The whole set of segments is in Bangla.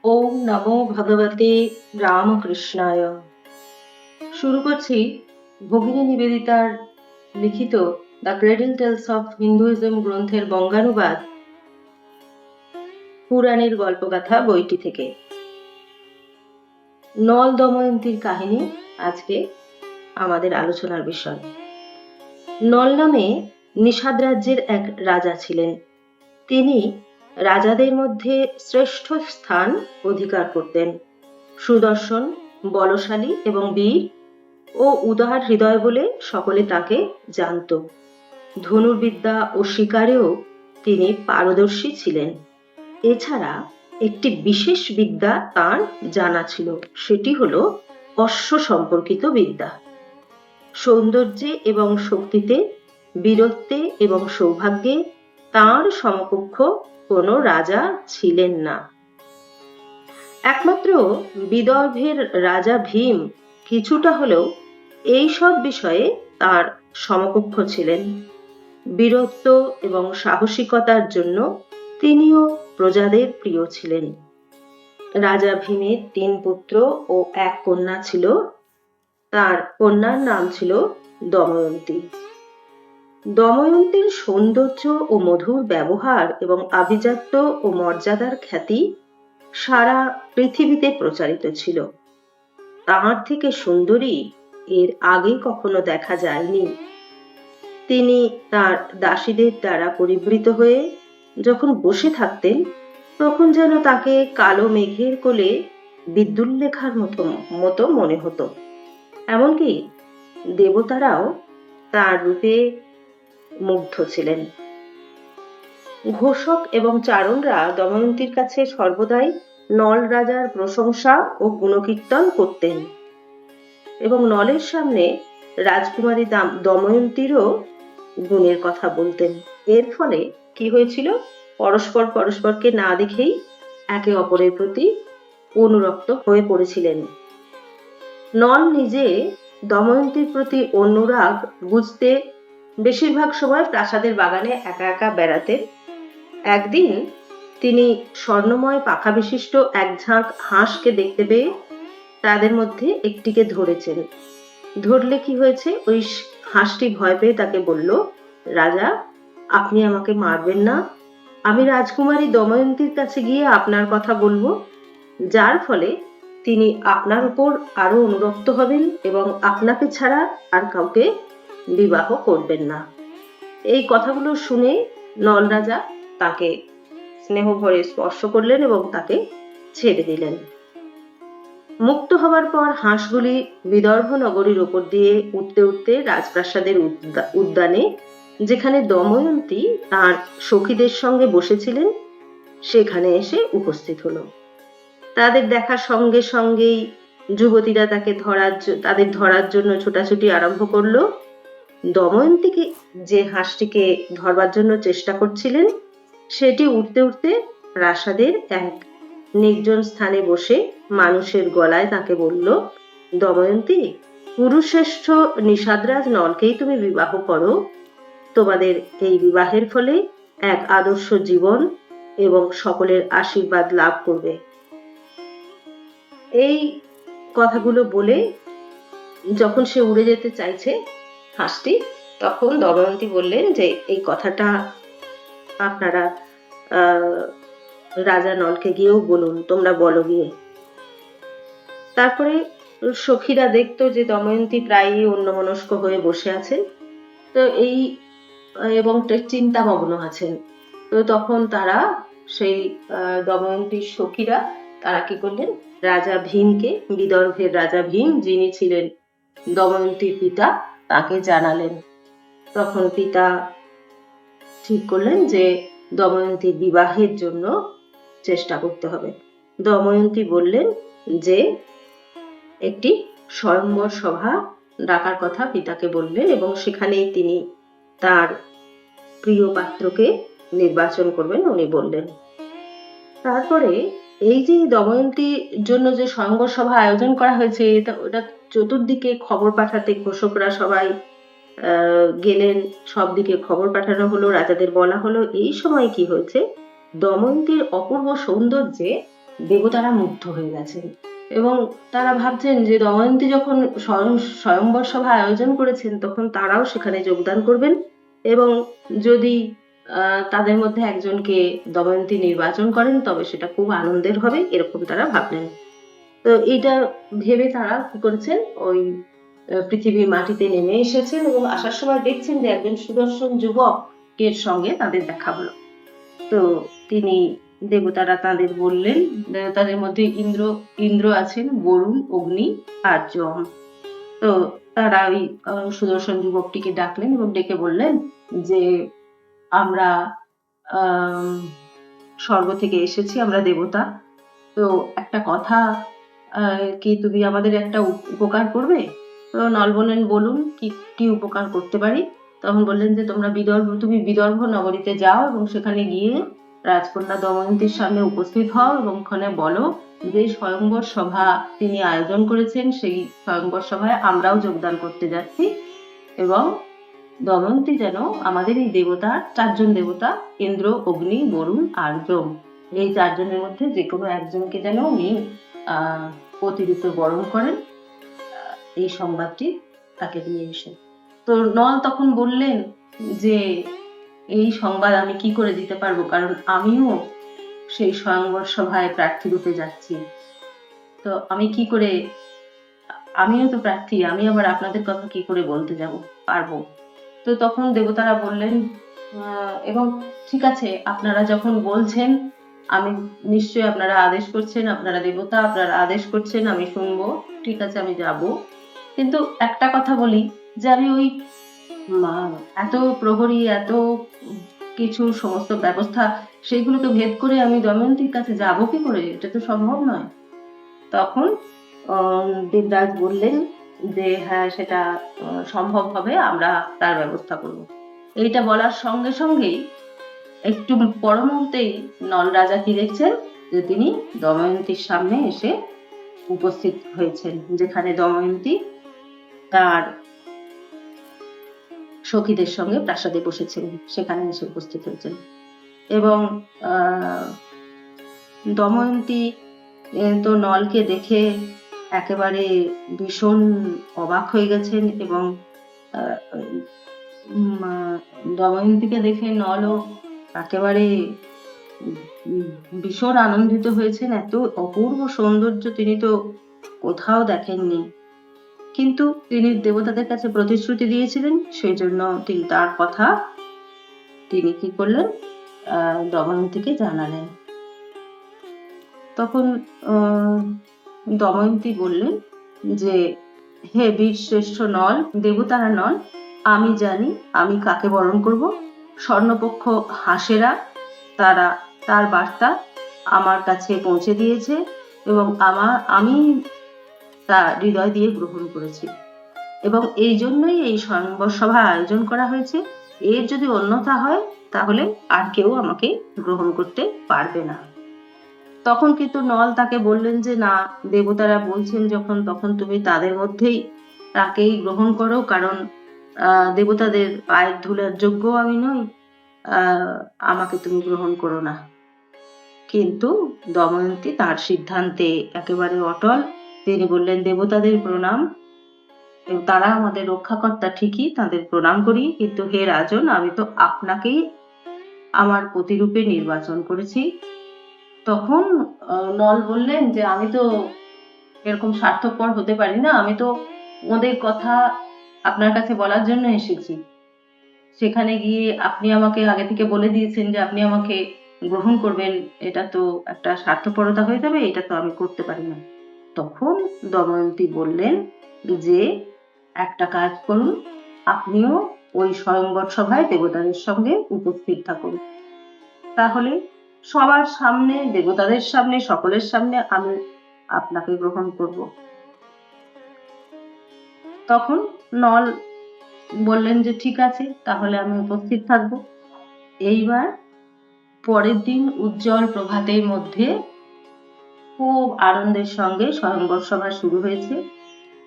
ওম নমো ভগবতে রামকৃষ্ণায়। শুরু করছি ভগিনী নিবেদিতার লিখিত the cradle tales of Hinduism গ্রন্থের বঙ্গানুবাদ পুরাণের গল্পগাথা বইটি থেকে। নল দময়ন্তীর কাহিনী আজকে আমাদের আলোচনার বিষয়। নল নামে নিষাদ রাজ্যের এক রাজা ছিলেন। তিনি রাজাদের মধ্যে শ্রেষ্ঠ স্থান অধিকার করতেন। সুদর্শন, বলশালী এবং বীর ও উদার হৃদয় বলে সকলে তাকে জানত। ধনুর্বিদ্যা ও শিকারেও তিনি পারদর্শী ছিলেন। এছাড়া একটি বিশেষ বিদ্যা তার জানা ছিল, সেটি হলো অশ্ব সম্পর্কিত বিদ্যা। সৌন্দর্যে এবং শক্তিতে, বীরত্বে এবং সৌভাগ্যে তাঁর সমকক্ষ কোনো রাজা ছিলেন না। একমাত্র বিদর্ভের রাজা ভীম কিছুটা হলেও এই সব বিষয়ে তার সমকক্ষ ছিলেন। বীরত্ব এবং সাহসিকতার জন্য তিনিও প্রজাদের প্রিয় ছিলেন। রাজা ভীমের 3 পুত্র ও 1 কন্যা ছিল। তার কন্যার নাম ছিল দময়ন্তী। দময়ন্তীর সৌন্দর্য ও মধুর ব্যবহার এবং আভিজাত্য ও মর্যাদার খ্যাতি সারা পৃথিবীতে প্রচারিত ছিল। তাঁর থেকে সুন্দরী এর আগে কখনো দেখা যায়নি। তিনি তার দাসীদের দ্বারা পরিবৃত হয়ে যখন বসে থাকতেন, তখন যেন তাকে কালো মেঘের কোলে বিদ্যুল্লেখার মতো মনে হতো। এমনকি দেবতারাও তার রূপে মুগ্ধ ছিলেন। ঘোষক এবং চারণরা দময়ন্তীর কাছে সর্বদাই নল রাজার প্রশংসা ও গুণকীর্তন করতেন এবং নলের সামনে রাজকুমারী দময়ন্তীরও গুণের কথা বলতেন। এর ফলে কি হয়েছিল, পরস্পরকে না দেখেই একে অপরের প্রতি অনুরক্ত হয়ে পড়েছিলেন। নল নিজে দময়ন্তীর প্রতি অনুরাগ বুঝতে বেশিরভাগ সময় প্রাসাদের বাগানে একা একা বেড়াতেন। একদিন তিনি স্বর্ণময় পাখা বিশিষ্ট এক ঝাঁক হাঁসকে দেখতে পেয়ে তাদের মধ্যে একটিকে ধরেছেন। ধরলে কি হয়েছে, ওই হাঁসটি ভয় পেয়ে তাকে বলল, রাজা, আপনি আমাকে মারবেন না, আমি রাজকুমারী দময়ন্তীর কাছে গিয়ে আপনার কথা বলবো, যার ফলে তিনি আপনার উপর আরো অনুরক্ত হবেন এবং আপনাকে ছাড়া আর কাউকে বিবাহ করবেন না। এই কথাগুলো শুনে নল রাজা তাকে স্নেহ ভরে স্পর্শ করলেন এবং তাকে ছেড়ে দিলেন। মুক্ত হবার পর হাঁসগুলি বিদর্ভ নগরীর ওপর দিয়ে উঠতে উঠতে রাজপ্রাসাদের উদ্যানে, যেখানে দময়ন্তী তার সখীদের সঙ্গে বসেছিলেন, সেখানে এসে উপস্থিত হলো। তাদের দেখার সঙ্গে সঙ্গেই যুবতীরা তাদের ধরার জন্য ছোটাছুটি আরম্ভ করলো। দময়ন্তীকে যে হাঁসটিকে ধরবার জন্য চেষ্টা করছিলেন, সেটি উঠতে উঠতে প্রাসাদের এক নির্জন স্থানে বসে মানুষের গলায় তাকে বলল, দময়ন্তী, কুরুশ্রেষ্ঠ নিষাদরাজ নলকেই তুমি বিবাহ করো। তোমাদের এই বিবাহের ফলে এক আদর্শ জীবন এবং সকলের আশীর্বাদ লাভ করবে। এই কথাগুলো বলে যখন সে উড়ে যেতে চাইছে হাঁসটি, তখন দময়ন্তী বললেন যে এই কথাটা আপনারা রাজা নলকে গিয়েও বলুন, তোমরা বলো গিয়ে। তারপরে সখীরা দেখতো যে দময়ন্তী প্রায়ই অন্যমনস্ক হয়ে বসে আছেন, তো এবং চিন্তামগ্ন আছেন। তো তখন তারা সেই দময়ন্তীর সখীরা তারা কি করলেন, রাজা ভীমকে, বিদর্ভের রাজা ভীম যিনি ছিলেন দময়ন্তীর পিতা, তাকে জানালেন। তখন পিতা ঠিক করলেন যে দময়ন্তীর বিবাহের জন্য চেষ্টা করতে হবে। দময়ন্তী বললেন যে একটি স্বয়ম্বর সভা ডাকার কথা পিতাকে বললেন এবং সেখানেই তিনি তার প্রিয় পাত্রকে নির্বাচন করবেন উনি বললেন। তারপরে এই যে দময়ন্তীর জন্য যে স্বয়ম্বর সভা আয়োজন করা হয়েছে, ওটা চতুর্দিকে খবর পাঠাতে ঘোষকরা সবাই গেলেন, সব দিকে খবর পাঠানো হলো, রাজাদের বলা হলো। এই সময় কি হয়েছে, দময়ন্তীর অপূর্ব সৌন্দর্যে দেবতারা মুগ্ধ হয়ে গেছেন এবং তারা ভাবছেন যে দময়ন্তী যখন স্বয়ংবর সভা আয়োজন করেছেন তখন তারাও সেখানে যোগদান করবেন এবং যদি তাদের মধ্যে একজনকে দময়ন্তী নির্বাচন করেন তবে সেটা খুব আনন্দের হবে, এরকম তারা ভাবলেন। তো এইটা ভেবে তারা কি করেছেন, ওই পৃথিবীর মাটিতে নেমে এসেছেন এবং আসার সময় দেখছেন যে একজন সুদর্শন যুবকের সঙ্গে তাদের দেখা হলো। তো তিনি দেবতারা তাদের বললেন, তাদের মধ্যে ইন্দ্র আছেন, বরুণ, অগ্নি আর যম। তো তারা ওই সুদর্শন যুবকটিকে ডাকলেন এবং ডেকে বললেন যে আমরা স্বর্গ থেকে এসেছি, আমরা দেবতা। তো একটা কথা, কি তুমি আমাদের একটা উপকার করবে? তো নল বললেন, বলুন কি উপকার করতে পারি। তখন বললেন যে তুমি বিদর্ভ নগরীতে যাও এবং সেখানে গিয়ে রাজকন্যা দময়ন্তীর সামনে উপস্থিত হও এবং ওখানে বলো যে স্বয়ংবর সভা তিনি আয়োজন করেছেন, সেই স্বয়ংবর সভায় আমরাও যোগদান করতে যাচ্ছি এবং দময়ন্তী যেন আমাদের এই দেবতা, চারজন দেবতা, ইন্দ্র, অগ্নি, বরুণ আর যম, এই চারজনের মধ্যে যে কোনো একজনকে যেন উনি প্রতিরূপে বরণ করেন, এই সংবাদটি তাকে দিয়ে এসে। তো নল তখন বললেন যে এই সংবাদ আমি কি করে দিতে পারবো, কারণ আমিও সেই স্বয়ংবর সভায় প্রার্থী রূপে যাচ্ছি। তো আমি কি করে, আমিও তো প্রার্থী, আমি আবার আপনাদের কথা কি করে বলতে পারবো। তো তখন দেবতারা বললেন, এবং ঠিক আছে, আপনারা যখন বলছেন, আমি নিশ্চয়ই, আপনারা আদেশ করছেন, আপনারা দেবতা, আপনারা আদেশ করছেন, আমি শুনবো, ঠিক আছে আমি যাব। কিন্তু একটা কথা বলি যে আমি ওই এত প্রহরী, এত কিছু সমস্ত ব্যবস্থা, সেইগুলোকে ভেদ করে আমি দময়ন্তীর কাছে যাবো কি করে, এটা তো সম্ভব নয়। তখন দেবরাজ বললেন যে হ্যাঁ, সেটা সম্ভব হবে, আমরা তার ব্যবস্থা করব। এইটা বলার সঙ্গে সঙ্গেই একটু পর মুহূর্তেই নল রাজা কি দেখছেন যে তিনি দময়ন্তীর সামনে এসে উপস্থিত হয়েছেন, যেখানে দময়ন্তী তার সখীদের সঙ্গে প্রাসাদে বসেছিলেন, সেখানে এসে উপস্থিত হয়েছেন। এবং দময়ন্তী তো নলকে দেখে একেবারে ভীষণ অবাক হয়ে গেছেন এবং দময়ন্তীকে দেখে নলও একেবারে ভীষণ আনন্দিত হয়েছেন। এত অপূর্ব সৌন্দর্য তিনি তো কোথাও দেখেননি, কিন্তু তিনি দেবতাদের কাছে প্রতিশ্রুতি দিয়েছিলেন, সেই জন্য তিনি তার কথা তিনি কি করলেন, দময়ন্তীকে জানালেন। তখন দময়ন্তী বললেন যে হে বীর শ্রেষ্ঠ নল, দেবতারা নল, আমি জানি আমি কাকে বরণ করব। স্বর্ণপক্ষ হাঁসেরা তারা তার বার্তা আমার কাছে পৌঁছে দিয়েছে এবং আমি তা হৃদয় দিয়ে গ্রহণ করেছি এবং এই জন্যই এই স্বয়ংবর সভা আয়োজন করা হয়েছে। এর যদি অন্যথা হয় তাহলে আর কেউ আমাকে গ্রহণ করতে পারবে না। তখন কিন্তু নল তাকে বললেন যে না, দেবতারা বলছেন যখন, তখন তুমি তাদের মধ্যেই তাকেই গ্রহণ করো, কারণ দেবতাদের পায়ের ধুলার যোগ্য আমি নই, আমাকে তুমি গ্রহণ করো না। কিন্তু দময়ন্তী তার সিদ্ধান্তে একেবারে অটল। তিনি বললেন, দেবতাদের প্রণাম, তারা আমাদের রক্ষাকর্তা ঠিকই, তাদের প্রণাম করি, কিন্তু হে রাজন, আমি তো আপনাকেই আমার প্রতিরূপে নির্বাচন করেছি। তখন নল বললেন যে আমি তো এরকম স্বার্থপর হতে পারি না, আমি তো ওদের কথা আপনার কাছে বলার জন্য এসেছি। সেখানে গিয়ে আপনি আমাকে আগে থেকে বলে দিয়েছেন যে আপনি আমাকে গ্রহণ করবেন, এটা তো একটা স্বার্থপরতা হয়ে যাবে, এটা তো আমি করতে পারি না। তখন দময়ন্তী বললেন যে একটা কাজ করুন, আপনিও ওই স্বয়ংবর সভায় দেবতাদের সঙ্গে উপস্থিত থাকুন, তাহলে সবার সামনে, দেবতাদের সামনে, সকলের সামনে আমি আপনাকে গ্রহণ করব। তখন নল বললেন যে ঠিক আছে, তাহলে আমি উপস্থিত থাকব। এইবার পরের দিন উজ্জ্বল প্রভাতের মধ্যে খুব আনন্দের সঙ্গে স্বয়ংবর সভা শুরু হয়েছে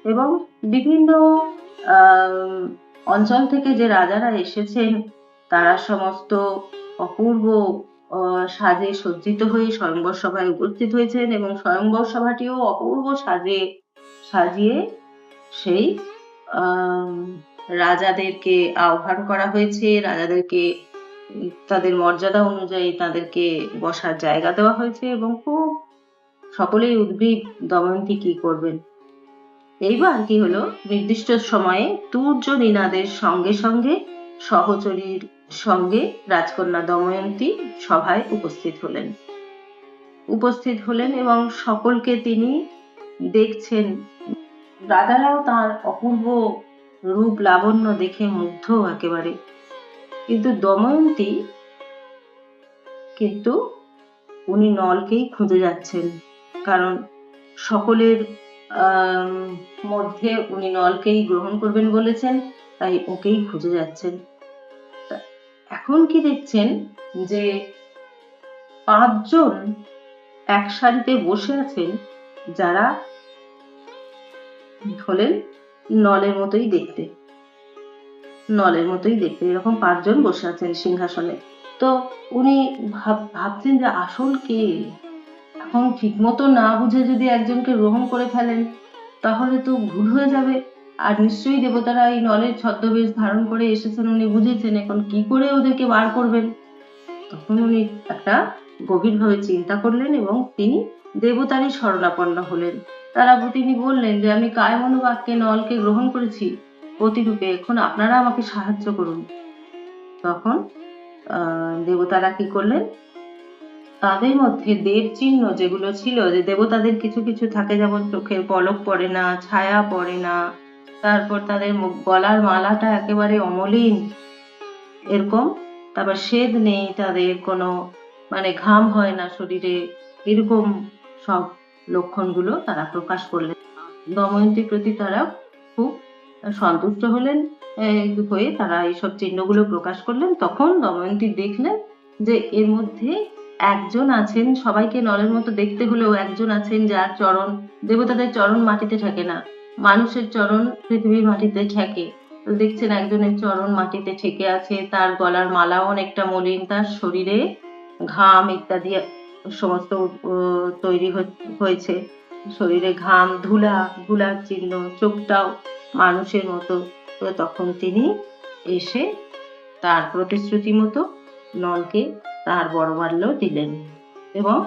এবং বিভিন্ন অঞ্চল থেকে যে রাজারা এসেছেন তারা সমস্ত অপূর্ব সাজে সজ্জিত হয়ে স্বয়ংবর সভায় উপস্থিত হয়েছেন এবং স্বয়ংবর সভাটিও অপূর্ব সাজে সাজিয়ে সেই রাজাদেরকে আহ্বান করা হয়েছে। রাজাদেরকে তাদের মর্যাদা অনুযায়ী তাদেরকে বসার জায়গা দেওয়া হয়েছে এবং খুব সকলেই উদ্গ্রীব দময়ন্তী কি করবেন। এইবার কি হলো, নির্দিষ্ট সময়ে তুর্য নিনাদের সঙ্গে সঙ্গে সহচরীর সঙ্গে রাজকন্যা দময়ন্তী সভায় উপস্থিত হলেন এবং সকলকে তিনি দেখছেন। রাজারাও তার অপূর্ব রূপ লাবণ্য দেখে মুগ্ধ একেবারে। কিন্তু দময়ন্তী উনি নলকেই খুঁজে যাচ্ছেন, কারণ সকলের মধ্যে উনি নলকেই গ্রহণ করবেন বলেছেন, তাই ওকেই খুঁজে যাচ্ছেন। এখন কি দেখছেন যে 5 জন এক সারিতে বসে আছেন, যারা হলেন নলের মতোই দেখতে এরকম 5 জন বসে আছেন সিংহাসনে। তো উনি ভাবছেন যে আসল কে। এখন ঠিক মতো না বুঝে যদি একজনকে গ্রহণ করে ফেলেন তাহলে তো ভুল হয়ে যাবে, আর নিশ্চয়ই দেবতারা এই নলের ছদ্মবেশ ধারণ করে এসেছেন, উনি বুঝেছেন, এখন কি করে ওদেরকে বার করবেন। তখন উনি একটা গভীরভাবে চিন্তা করলেন এবং তিনি দেবতারই শরণাপন্ন হলেন। তিনি বললেন যে আমি কায় মনোবাক্যে নলকে গ্রহণ করেছি প্রতিরূপে, এখন আপনারা আমাকে সাহায্য করুন। তখন দেবতারা কি করলেন, তাদের মধ্যে দেব চিহ্ন যেগুলো ছিল, যে দেবতাদের কিছু কিছু থাকে, যেমন চোখের পলক পড়ে না, ছায়া পড়ে না, তারপর তাদের গলার মালাটা একেবারে অমলিন এরকম, তারপর শ্বেদ নেই, তাদের কোনো ঘাম হয় না শরীরে, এরকম সব লক্ষণগুলো তারা প্রকাশ করলেন। দময়ন্তীর প্রতি তারা খুব সন্তুষ্ট হলেন হয়ে তারা এইসব চিহ্নগুলো প্রকাশ করলেন। তখন দময়ন্তী দেখলেন যে এর মধ্যে একজন আছেন, সবাইকে নলের মতো দেখতে হলেও একজন আছেন যার চরণ, দেবতাদের চরণ মাটিতে ঠেকে না, মানুষের চরণ পৃথিবীর মাটিতে ঠেকে। দেখছেন একজনের চরণ মাটিতে ঠেকে আছে, তার গলার মালাও অনেকটা মলিন, তার শরীরে ঘাম ইত্যাদি সমস্ত তৈরি হয়েছে, শরীরে ঘাম, ধুলার চিহ্ন, চোখটাও মানুষের মতো। তো তখন তিনি এসে তার প্রতিশ্রুতি মতো নলকে তার বরমাল্য দিলেন এবং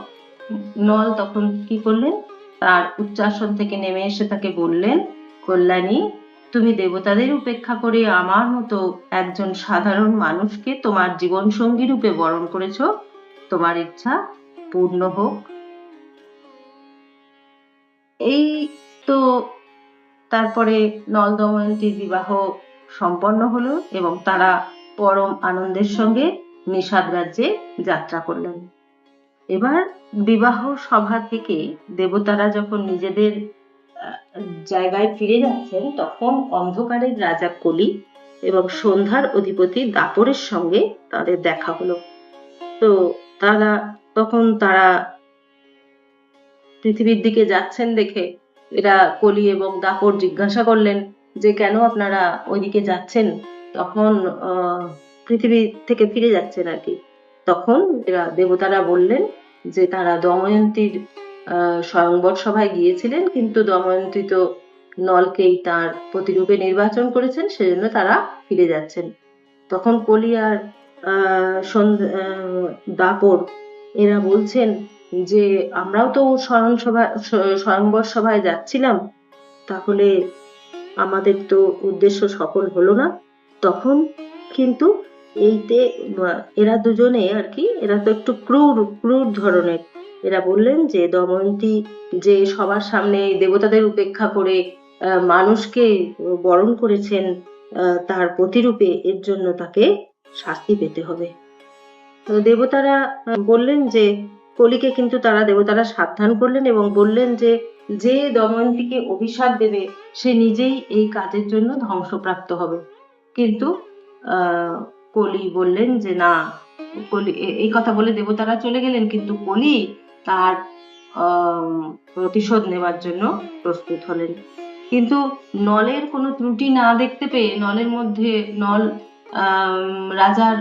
নল তখন কি করলেন, তার উচ্চাসন থেকে নেমে এসে তাকে বললেন, কল্যাণী, তুমি দেবতাদের উপেক্ষা করে আমার মতো একজন সাধারণ মানুষকে তোমার জীবন সঙ্গী রূপে বরণ করেছ, তোমার ইচ্ছা পূর্ণ হোক। এই তো তারপরে নল দময়ন্তীর বিবাহ সম্পন্ন হলো এবং তারা পরম আনন্দের সঙ্গে নিষাদ রাজ্যে যাত্রা করলেন। এবার বিবাহ সভা থেকে দেবতারা যখন নিজেদের জায়গায় ফিরে যাচ্ছেন, তখন অন্ধকারের রাজা কলি এবং সন্ধ্যার অধিপতি দাপরের সঙ্গে তাদের দেখা হলো। তো তারা পৃথিবীর দিকে যাচ্ছেন দেখে এরা কলি এবং দাপর জিজ্ঞাসা করলেন যে কেন আপনারা ওইদিকে যাচ্ছেন, তখন পৃথিবী থেকে ফিরে যাচ্ছেন আর কি। তখন এরা দেবতারা বললেন যে তারা দময়ন্তীর স্বয়ংবর সভায় গিয়েছিলেন, কিন্তু দময়ন্তী তো নলকেই তার প্রতিরূপে নির্বাচন করেছেন, সেজন্য তারা ফিরে যাচ্ছেন। তখন কলি আর দাপর এরা বলছেন যে আমরাও তো স্বয়ংবর সভায় যাচ্ছিলাম, তাহলে আমাদের তো উদ্দেশ্য সফল হলো না। তখন কিন্তু এরা দুজনে আর কি, এরা তো একটু ক্রূর ধরনের, এরা বললেন যে দময়ন্তী যে সবার সামনে দেবতাদের উপেক্ষা করে মানুষকে বরণ করেছেন তার প্রতিরূপে, এর জন্য তাকে শাস্তি পেতে হবে। তো দেবতারা বললেন যে কলিকে কিন্তু দেবতারা সাবধান করলেন এবং বললেন যে যে দময়ন্তীকে অভিশাপ দেবে সে নিজেই এই কাজের জন্য ধ্বংসপ্রাপ্ত হবে। কিন্তু কলি বললেন যে না, কলি এই কথা বলে দেবতারা চলে গেলেন, কিন্তু কলি তার প্রতিশোধ নেবার জন্য প্রস্তুত হলেন। কিন্তু নলের কোনো ত্রুটি না দেখতে পেয়ে নল রাজার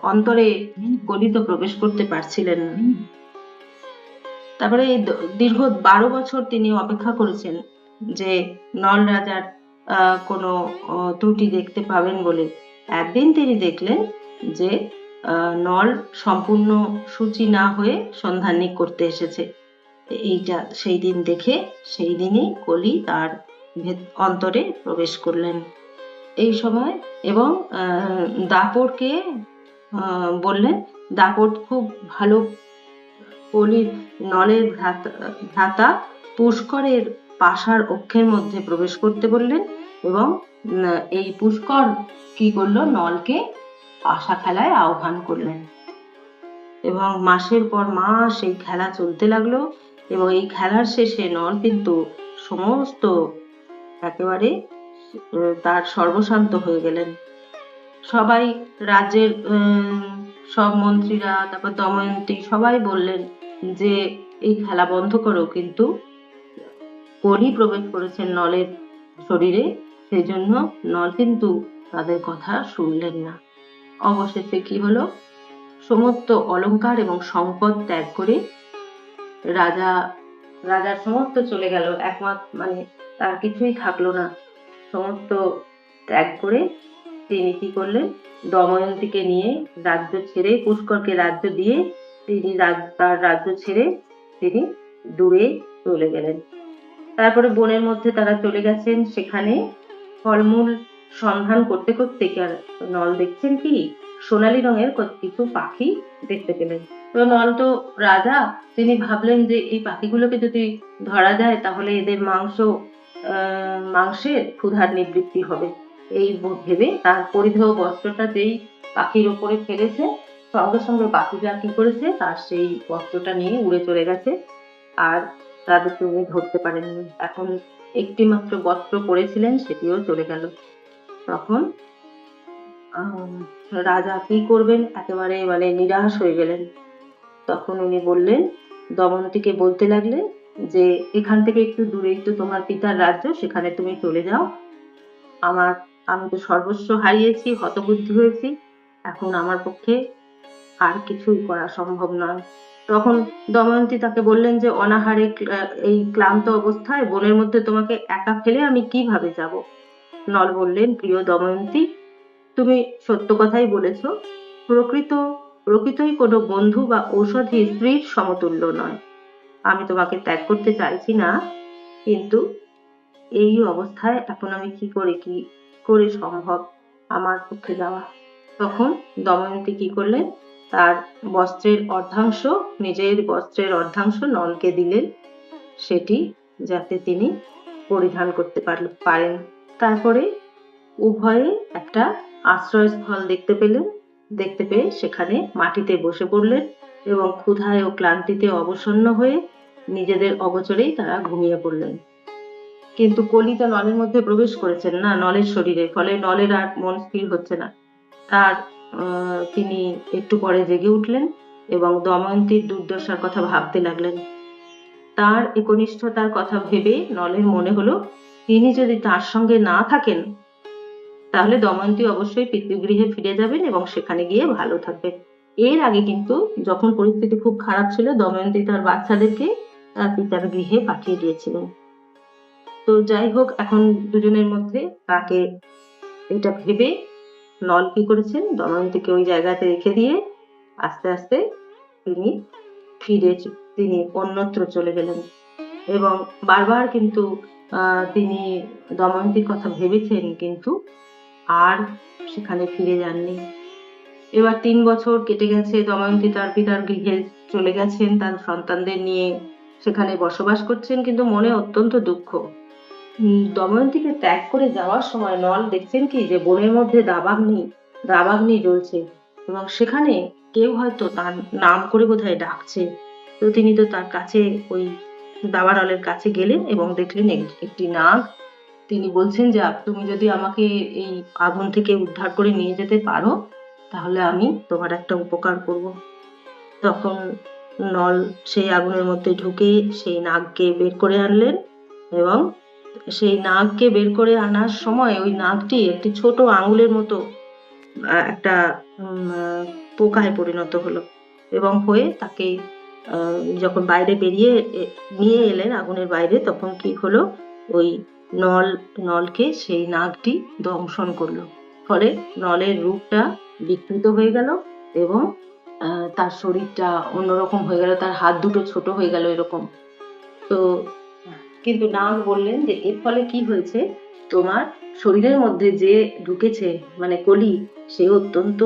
অন্তরে গলিত প্রবেশ করতে পারছিলেন না। তারপরে এই দীর্ঘ 12 বছর তিনি অপেক্ষা করেছেন যে নল রাজার কোনো ত্রুটি দেখতে পাবেন বলে। একদিন তিনি দেখলেন যে নল সম্পূর্ণ শুচি না হয়ে সন্ধানী করতে এসেছে। এইটা সেই দিন দেখে সেই দিনই কলি তার অন্তরে প্রবেশ করলেন। এই সময় এবং দাপটকে বললেন, দাপট খুব ভালো কলির নলের ভ্রাতা পুষ্করের পাশার অক্ষের মধ্যে প্রবেশ করতে বললেন এবং এই পুষ্কর কি করলো, নলকে পাশা খেলায় আহ্বান করলেন এবং মাসের পর মাস এই খেলা চলতে লাগলো এবং এই খেলার শেষে নল কিন্তু সমস্ত একেবারে তার সর্বশান্ত হয়ে গেলেন। সবাই রাজ্যের সব মন্ত্রীরা, তারপর দময়ন্তী সবাই বললেন যে এই খেলা বন্ধ করো, কিন্তু কলি প্রবেশ করেছেন নলের শরীরে, সেই জন্য নল কিন্তু তাদের কথা শুনলেন না। অবশেষে কি হলো, সমস্ত অলংকার এবং সম্পদ ত্যাগ করে রাজার সমস্ত চলে গেল, একমাত্র মানে তার কিছুই থাকলো না। সমস্ত ত্যাগ করে তিনি কি করলেন, দময়ন্তীকে নিয়ে রাজ্য ছেড়ে, পুষ্করকে রাজ্য দিয়ে তিনি তার রাজ্য ছেড়ে তিনি দূরে চলে গেলেন। তারপরে বনের মধ্যে তারা চলে গেছেন, সেখানে ফলমূল সন্ধান করতে করতে নল দেখছেন কি সোনালী রঙের কিছু পাখি দেখতে পেলেন। তো নল তো রাজা, তিনি ভাবলেন যে এই পাখিগুলোকে যদি ধরা যায় তাহলে এদের মাংসে ক্ষুধার নিবৃত্তি হবে। এই ভেবে তার পরিধেয় বস্ত্রটা যেই পাখির ওপরে ফেলেছে, সঙ্গে সঙ্গে পাখিটা কি করেছে, তার সেই বস্ত্রটা নিয়ে উড়ে চলে গেছে, আর তাদেরকে উনি ধরতে পারেননি। এখন একটি মাত্র বস্ত্র পরেছিলেন, সেটিও চলে গেল। তখন রাজা কি করবেন, একেবারে মানে নিরাশ হয়ে গেলেন। তখন উনি বললেন, দময়ন্তীকে বলতে লাগলেন যে এখান থেকে একটু দূরেই তো তোমার পিতার রাজ্য, সেখানে তুমি চলে যাও। আমি তো সর্বস্ব হারিয়েছি, হতবুদ্ধি হয়েছি, এখন আমার পক্ষে আর কিছুই করা সম্ভব নয়। তখন দময়ন্তী তাকে বললেন যে অনাহারে এই ক্লান্ত অবস্থায় বনের মধ্যে তোমাকে একা ফেলে আমি কিভাবে যাব। নল বললেন, প্রিয় দময়ন্তী, তুমি সত্য কথাই বলেছ, প্রকৃতই কোনো বন্ধু বা ঔষধি স্ত্রীর সমতুল্য নয়। আমি তোমাকে ত্যাগ করতে চাইছি না, কিন্তু এই অবস্থায় এখন আমি কি করে সম্ভব আমার পক্ষে যাওয়া। তখন দময়ন্তী কি করলেন, তার নিজের বস্ত্রের অর্ধাংশ নলকে দিলেন, সেটি যাতে তিনি পরিধান করতে পারেন। তারপরে উভয়ে একটা আশ্রয়স্থল দেখতে পেয়ে সেখানে মাটিতে বসে পড়লেন এবং ক্ষুধায় ও ক্লান্তিতে অবসন্ন হয়ে নিজেদের অগোচরেই তারা ঘুমিয়ে পড়লেন। কিন্তু কলি তো নলের মধ্যে প্রবেশ করেছেন না, নলের শরীরে, ফলে নলের আর মন স্থির হচ্ছে না। তিনি একটু পরে জেগে উঠলেন এবং দময়ন্তীর দুর্দশার কথা ভাবতে লাগলেন। তার একনিষ্ঠতার কথা ভেবে নলের মনে হলো, তিনি যদি তার সঙ্গে না থাকেন তাহলে দময়ন্তী অবশ্যই পিতৃগৃহে ফিরে যাবেন এবং সেখানে গিয়ে ভালো থাকবেন। এর আগে কিন্তু যখন পরিস্থিতি খুব খারাপ ছিল, দময়ন্তী তার বাচ্চাদেরকে তার পিতার গৃহে পাঠিয়ে দিয়েছিলেন। তো যাই হোক, এখন দুজনের মধ্যে তাকে এটা ভেবে নল কি করেছেন, দময়ন্তীকে ওই জায়গাতে রেখে দিয়ে আস্তে আস্তে তিনি অন্যত্র চলে গেলেন এবং বারবার কিন্তু তিনি দময়ন্তীর কথা ভেবেছেন, কিন্তু আর সেখানে ফিরে যাননি। এবার 3 বছর কেটে গেছে, দময়ন্তী তার পিতার গৃহে চলে গেছেন, তার সন্তানদের নিয়ে সেখানে বসবাস করছেন, কিন্তু মনে অত্যন্ত দুঃখ। দময়ন্তীকে ত্যাগ করে যাওয়ার সময় নল দেখছেন কি যে বনের মধ্যে দাবাগ্নি জ্বলছে এবং সেখানে কেউ হয়তো তার নাম করে বোধহয় ডাকছে। তো তিনি তো তার কাছে ওই দাবানলের কাছে গেলেন এবং দেখলেন একটি নাগ। তিনি বলছেন যে তুমি যদি আমাকে এই আগুন থেকে উদ্ধার করে নিয়ে যেতে পারো তাহলে আমি তোমার একটা উপকার করব। তখন নল সেই আগুনের মধ্যে ঢুকে সেই নাগকে বের করে আনলেন এবং সেই নাগকে বের করে আনার সময় ওই নাগটি একটি ছোট আঙুলের মতো একটা পোকায় পরিণত হলো এবং হয়ে তাকে যখন বাইরে বেরিয়ে নিয়ে এলেন আগুনের বাইরে, তখন কি হলো, ওই নলকে সেই নাগটি দংশন করলো। ফলে নলের রূপটা বিকৃত হয়ে গেল এবং তার শরীরটা অন্যরকম হয়ে গেল, তার হাত দুটো ছোট হয়ে গেল এরকম। তো কিন্তু নাগ বললেন যে এর ফলে কি হয়েছে, তোমার শরীরের মধ্যে যে ঢুকেছে মানে কলি, সে অত্যন্ত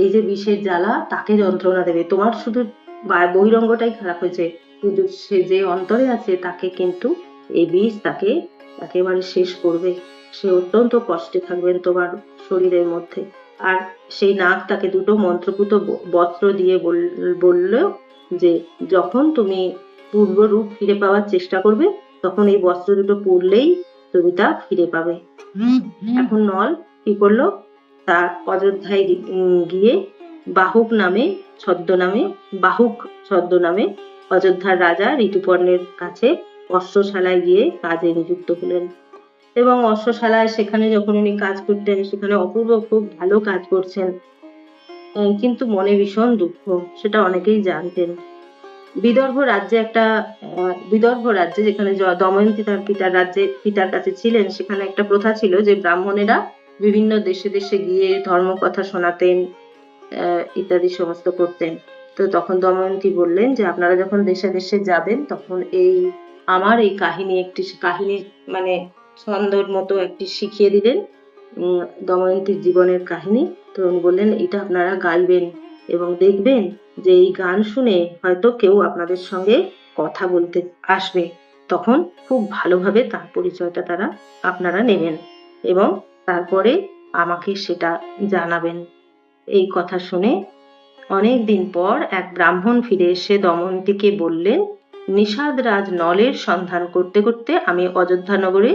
এই যে বিষের জ্বালা তাকে যন্ত্রণা দেবে। তোমার শুধু বহিরঙ্গটাই খারাপ হয়েছে, কিন্তু সে যে অন্তরে আছে তাকে কিন্তু এই বিষ তাকে একেবারে শেষ করবে। সে অত্যন্ত কষ্টে থাকবেন তোমার শরীরের মধ্যে। আর সেই নাগ তাকে দুটো মন্ত্রপুত বস্ত্র দিয়ে বলল যে যখন তুমি পূর্ব রূপ ফিরে পাওয়ার চেষ্টা করবে, তখন এই বস্ত্র দুটো পরলেই তুমি তা ফিরে পাবে। এখন নল কি করলো, তার অযোধ্যায় গিয়ে বাহুক ছদ্মনামে অযোধ্যার রাজা ঋতুপর্ণের কাছে অস্ত্রশালায় গিয়ে কাজে নিযুক্ত হলেন। এবং অস্ত্রশালায় সেখানে যখন উনি কাজ করতেন, সেখানে অপূর্ব খুব ভালো কাজ করছেন, কিন্তু মনে ভীষণ দুঃখ, সেটা অনেকেই জানতেন। বিদর্ভ রাজ্যে যেখানে দময়ন্তী তার পিতার কাছে ছিলেন, সেখানে একটা প্রথা ছিল যে ব্রাহ্মণেরা বিভিন্ন দেশে দেশে গিয়ে ধর্মকথা শোনাতেন, ইত্যাদি সমস্ত করতেন। তো তখন দময়ন্তী বললেন যে আপনারা যখন দেশে দেশে যাবেন, তখন আমার এই কাহিনী মানে ছন্দর মতো একটি শিখিয়ে দিলেন, দময়ন্তীর জীবনের কাহিনী। তো উনি বললেন এটা আপনারা গাইবেন এবং দেখবেন যে এই গান শুনে হয়তো কেউ আপনাদের সঙ্গে কথা বলতে আসবে, তখন খুব ভালোভাবে তার পরিচয়টা আপনারা নেবেন এবং তারপরে আমাকে সেটা জানাবেন। এই কথা শুনে অনেক দিন পর এক ব্রাহ্মণ ফিরে এসে দময়ন্তীকে বললেন, নিষাদ রাজ নলের সন্ধান করতে করতে আমি অযোধ্যা নগরে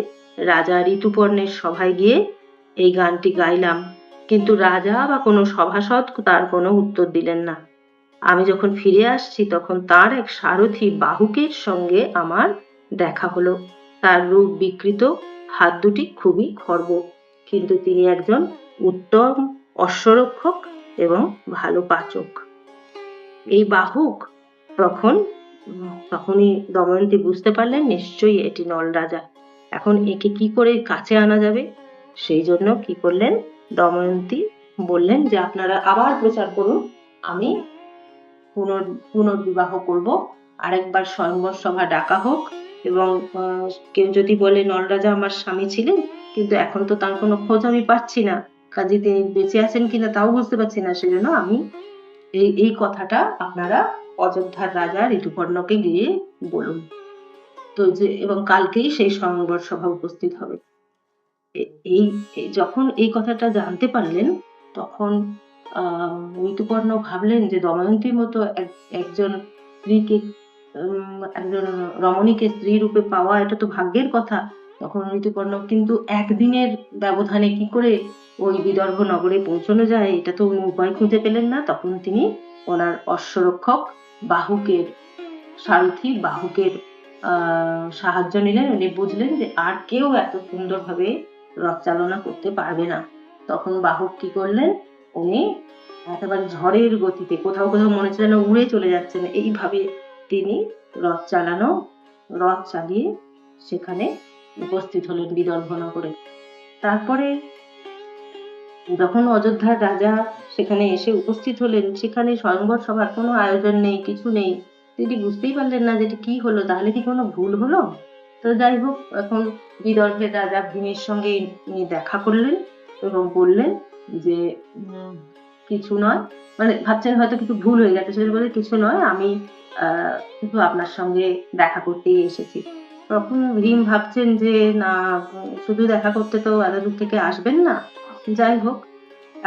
রাজা ঋতুপর্ণের সভায় গিয়ে এই গানটি গাইলাম, কিন্তু রাজা বা কোনো সভাসদ তার কোনো উত্তর দিলেন না। আমি যখন ফিরে আসছি তখন তার এক সারথি বাহুকের সঙ্গে আমার দেখা হলো। তার রূপ বিকৃত, হাত দুটি খুবই খর্ব, কিন্তু তিনি একজন উত্তম অশ্বরক্ষক এবং ভালো পাচক। এই বাহুক তখনই দময়ন্তী বুঝতে পারলেন নিশ্চয়ই এটি নল রাজা। এখন একে কি করে কাছে আনা যাবে, সেই জন্য কি করলেন, দময়ন্তী বললেন যে আপনারা আবার প্রচার করুন, আমি পুনর্বিবাহ করব, আরেকবার স্বয়ংবর সভা ডাকা হোক, এবং কেউ যদি বলে নল রাজা আমার স্বামী ছিলেন, কিন্তু এখন তো তার কোনো খোঁজ আমি পাচ্ছি না, কাজে তিনি বেঁচে আছেন কিনা তাও বুঝতে পারছি না, সেজন্য আমি এই কথাটা আপনারা অযোধ্যার রাজা ঋতুপর্ণকে গিয়ে বলুন। তো যে এবং কালকেই সেই স্বয়ংবর সভা উপস্থিত হবে। এই যখন এই কথাটা জানতে পারলেন, তখন ঋতুপর্ণ ভাবলেন যে দময়ন্তীর মতো একজন স্ত্রীকে, একজন রমণীকে স্ত্রী রূপে পাওয়া এটা তো ভাগ্যের কথা। তখন ঋতুপর্ণ কিন্তু একদিনের ব্যবধানে কি করে ওই বিদর্ভ নগরে পৌঁছানো যায় এটা তো উনি উপায় খুঁজে পেলেন না। তখন তিনি ওনার অশ্বরক্ষক বাহুকের সারথি বাহুকের সাহায্য নিলেন। উনি বুঝলেন যে আর কেউ এত সুন্দরভাবে রথ চালনা করতে পারবে না। তখন বাহুক কি করলেন, উনি একেবারে ঝড়ের গতিতে কোথাও কোথাও মনে হচ্ছে যেন উড়ে চলে যাচ্ছেন, এইভাবে তিনি রথ চালিয়ে সেখানে উপস্থিত হলেন বিদর্ভ নগরে। তারপরে যখন অযোধ্যার রাজা সেখানে এসে উপস্থিত হলেন, সেখানে স্বয়ংবর সভার কোনো আয়োজন নেই, কিছু নেই। তিনি বুঝতেই পারলেন না যে এটি কি হলো, তাহলে কি কোনো ভুল হলো। তো যাই হোক, এখন বিদর্ভের রাজা ভীমের সঙ্গে দেখা করলেন এবং বললেন যে কিছু নয়, মানে ভাবছেন হয়তো কিছু ভুল হয়ে গেছে, সেজন্য বলে কিছু নয়, আমি শুধু আপনার সঙ্গে দেখা করতেই এসেছি। তখন ভীম ভাবছেন যে না, শুধু দেখা করতে তো এত দূর থেকে আসবেন না। যাই হোক,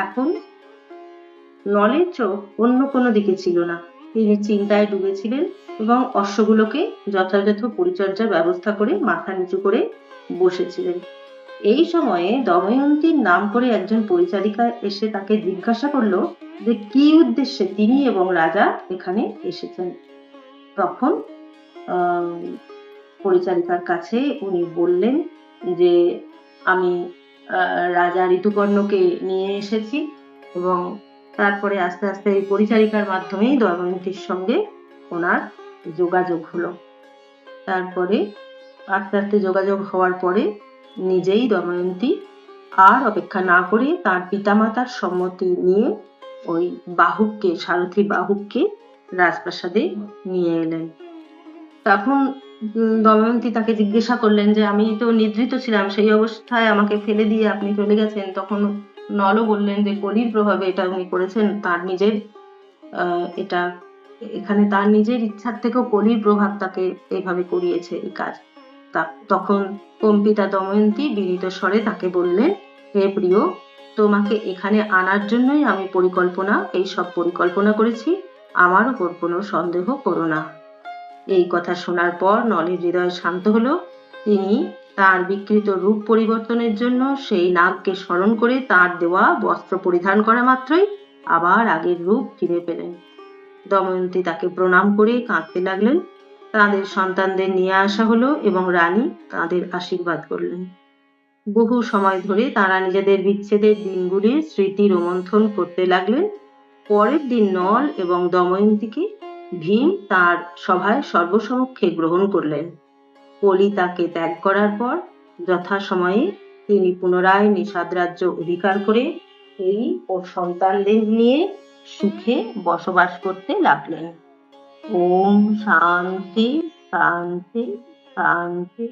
এখন নলের চোখ অন্য কোনো দিকে ছিল না, তিনি চিন্তায় ডুবেছিলেন এবং অশ্বগুলোকে যথাযথ পরিচর্যার ব্যবস্থা করে মাথা নিচু করে বসেছিলেন। এই সময়ে দময়ন্তীর নাম করে একজন পরিচারিকা এসে তাকে জিজ্ঞাসা করলো যে কি উদ্দেশ্যে তিনি এবং রাজা এখানে এসেছেন। তখন পরিচারিকার কাছে উনি বললেন যে আমি রাজা ঋতুপর্ণকে নিয়ে এসেছি এবং তারপরে আস্তে আস্তে এই পরিচারিকার মাধ্যমেই দময়ন্তীর সঙ্গে ওনার যোগাযোগ হলো। তারপরে আস্তে আস্তে যোগাযোগ হওয়ার পরে নিজেই দময়ন্তী আর অপেক্ষা না করে তার পিতামাতার সম্মতি নিয়ে ওই বাহুককে, সারথি বাহুককে রাজপ্রাসাদে নিয়ে এলেন। তখন দময়ন্তী তাকে জিজ্ঞাসা করলেন যে আমি তো নিদ্রিত ছিলাম, সেই অবস্থায় আমাকে ফেলে দিয়ে আপনি চলে গেছেন। তখন নলও বললেন যে কলির প্রভাবে এটা উনি করেছেন, তার নিজের এটা এখানে তার নিজের ইচ্ছার থেকেও কলির প্রভাব তাকে এভাবে করিয়েছে এই কাজ। তখন কম্পিতা দময়ন্তী বিনীত স্বরে তাকে বললেন, হে প্রিয়, তোমাকে এখানে আনার জন্যই আমি এইসব পরিকল্পনা করেছি, আমার উপর কোনো সন্দেহ করো না। এই কথা শোনার পর নলের হৃদয় শান্ত হলো। তিনি তার বিকৃত রূপ পরিবর্তনের জন্য সেই নাগকে স্মরণ করে তার দেওয়া বস্ত্র পরিধান করা মাত্রই আবার আগের রূপ ফিরে পেলেন। দময়ন্তী তাকে প্রণাম করে কাঁদতে লাগলেন। তাদের সন্তানদের নিয়ে আসা হলো এবং রানী তাদের আশীর্বাদ করলেন। বহু সময় ধরে তারা নিজেদের বিচ্ছেদের দিনগুলির স্মৃতি রোমন্থন করতে লাগলেন। পরের দিন নল এবং দময়ন্তীকে ভীম তার সভায় সর্বসমক্ষে গ্রহণ করলেন। কলি তাকে ত্যাগ করার পর যথাসময়ে তিনি পুনরায় নিষাদ রাজ্য অধিকার করে স্ত্রী ও সন্তানদের নিয়ে সুখে বসবাস করতে লাগলেন। ওম শান্তি শান্তি শান্তি।